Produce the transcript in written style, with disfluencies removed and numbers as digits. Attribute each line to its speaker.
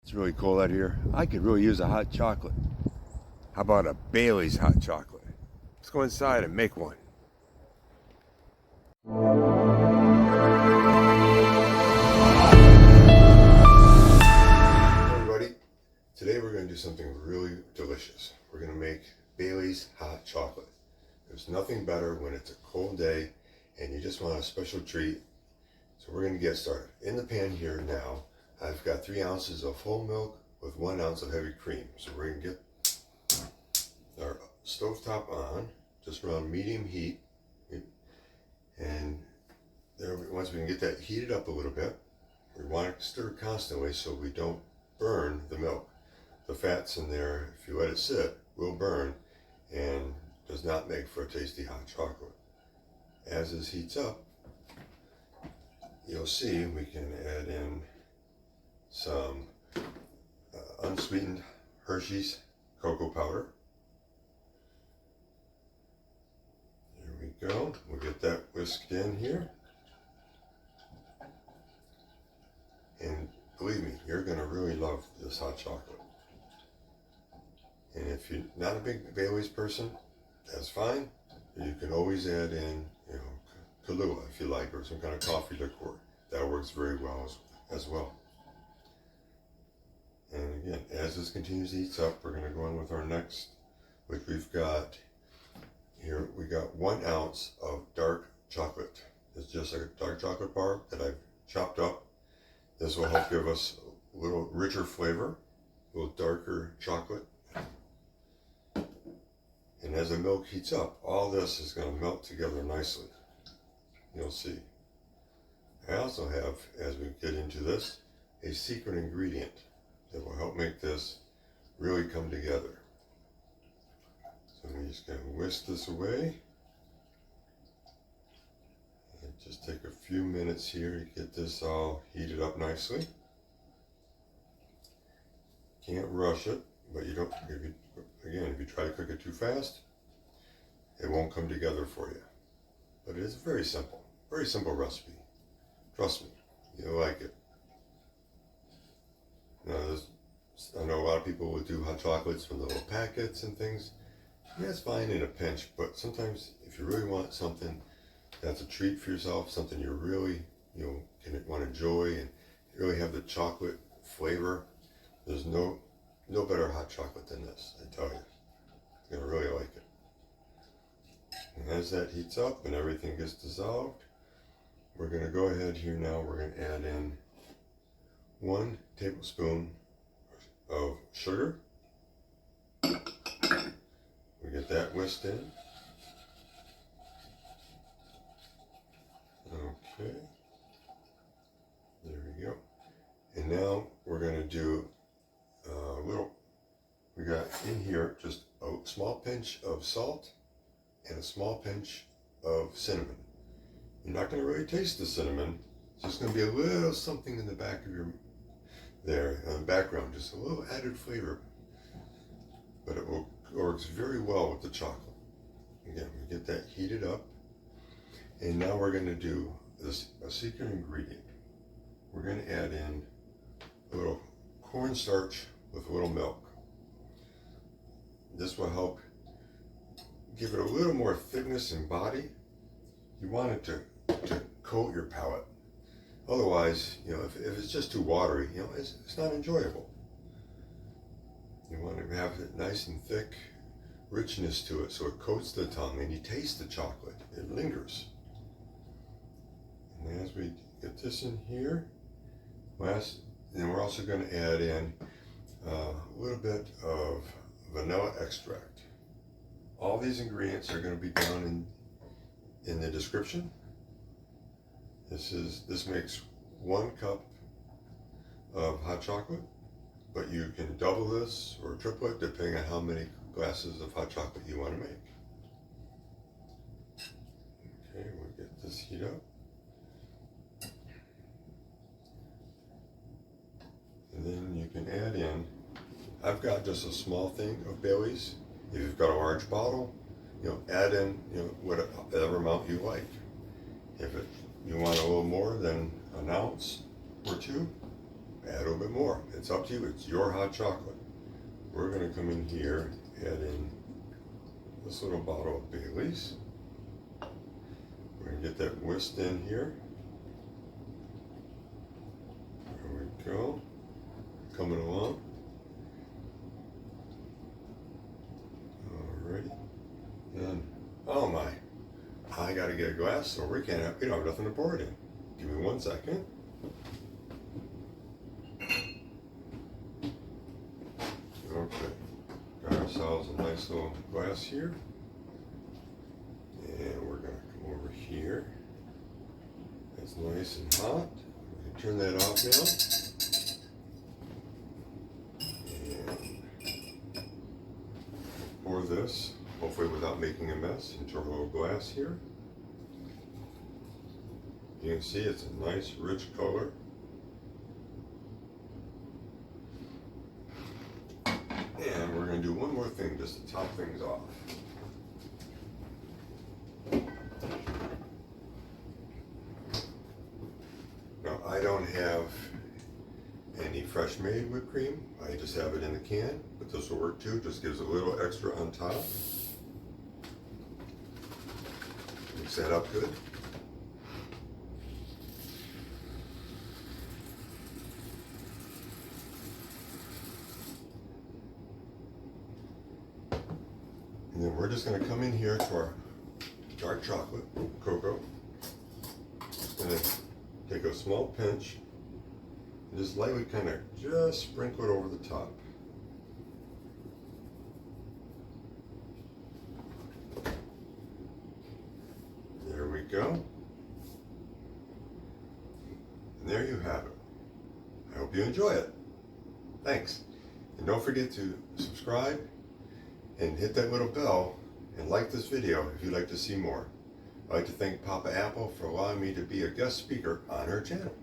Speaker 1: It's really cold out here. I could really use a hot chocolate. How about a Bailey's hot chocolate? Let's go inside and make one. Hey everybody, today we're going to do something really delicious. We're going to make Bailey's hot chocolate. There's nothing better when it's a cold day and you just want a special treat. So we're going to get started. In the pan here now, I've got 3 ounces of whole milk with 1 ounce of heavy cream. So we're going to get our stovetop on, just around medium heat. And there, once we can get that heated up a little bit, we want to stir constantly so we don't burn the milk. The fats in there, if you let it sit, will burn and does not make for a tasty hot chocolate. As this heats up, you'll see we can add in some unsweetened Hershey's cocoa powder. There we go. We'll get that whisked in here. And believe me, you're going to really love this hot chocolate. And if you're not a big Bailey's person, that's fine. You can always add in, Kahlua if you like, or some kind of coffee liqueur. That works very well as well. And again, as this continues to heat up, we're going to go on with our next, which we've got here. We got 1 ounce of dark chocolate. It's just like a dark chocolate bar that I've chopped up. This will help give us a little richer flavor, a little darker chocolate. And as the milk heats up, all this is going to melt together nicely. You'll see. I also have, as we get into this, a secret ingredient that will help make this really come together. So we're just going to whisk this away. And just take a few minutes here to get this all heated up nicely. Can't rush it, but you don't, if you try to cook it too fast, it won't come together for you. But it is very simple recipe. Trust me, you'll like it. Now, I know a lot of people will do hot chocolates from the little packets and things. Yeah, it's fine in a pinch, but sometimes if you really want something that's a treat for yourself, something you really can want to enjoy and really have the chocolate flavor, there's no better hot chocolate than this, I tell you. You're gonna really like it. And as that heats up and everything gets dissolved, we're going to go ahead here now. We're going to add in 1 tablespoon of sugar. We get that whisked in. Okay. There we go. And now we're going to do we got in here just a small pinch of salt and a small pinch of cinnamon. You're not going to really taste the cinnamon. It's just going to be a little something in the back of your, there, in the background, just a little added flavor. But it works very well with the chocolate. Again, we get that heated up. And now we're going to do a secret ingredient. We're going to add in a little cornstarch with a little milk. This will help give it a little more thickness and body. You want it to coat your palate. Otherwise, if it's just too watery, it's not enjoyable. You want to have it nice and thick, richness to it, so it coats the tongue and you taste the chocolate. It lingers. And as we get this in here, then we're also going to add in a little bit of vanilla extract. All these ingredients are going to be down in the description. This makes 1 cup of hot chocolate, but you can double this or triple it depending on how many glasses of hot chocolate you want to make. Okay, we'll get this heat up. And then you can add in, I've got just a small thing of Bailey's. If you've got a large bottle, add in, whatever amount you like. If you want a little more than an ounce or 2, add a little bit more. It's up to you. It's your hot chocolate. We're going to come in here, add in this little bottle of Bailey's. We're going to get that whisked in here. There we go. Coming along. Alrighty. And oh my, I got to get a glass, so we don't have nothing to pour it in. Give me 1 second. Okay, got ourselves a nice little glass here. And we're going to come over here. It's nice and hot. Turn that off now. And pour this, hopefully without making a mess, into our little glass here. You can see it's a nice rich color. And we're going to do one more thing just to top things off. Now, I don't have any fresh made whipped cream. I just have it in the can, but this will work too. Just gives a little extra on top. Mix that up good. And then we're just going to come in here to our dark chocolate, cocoa, and then take a small pinch and just lightly kind of just sprinkle it over the top. There we go. And there you have it. I hope you enjoy it. Thanks. And don't forget to subscribe and hit that little bell and like this video if you'd like to see more. I'd like to thank Papa Apple for allowing me to be a guest speaker on her channel.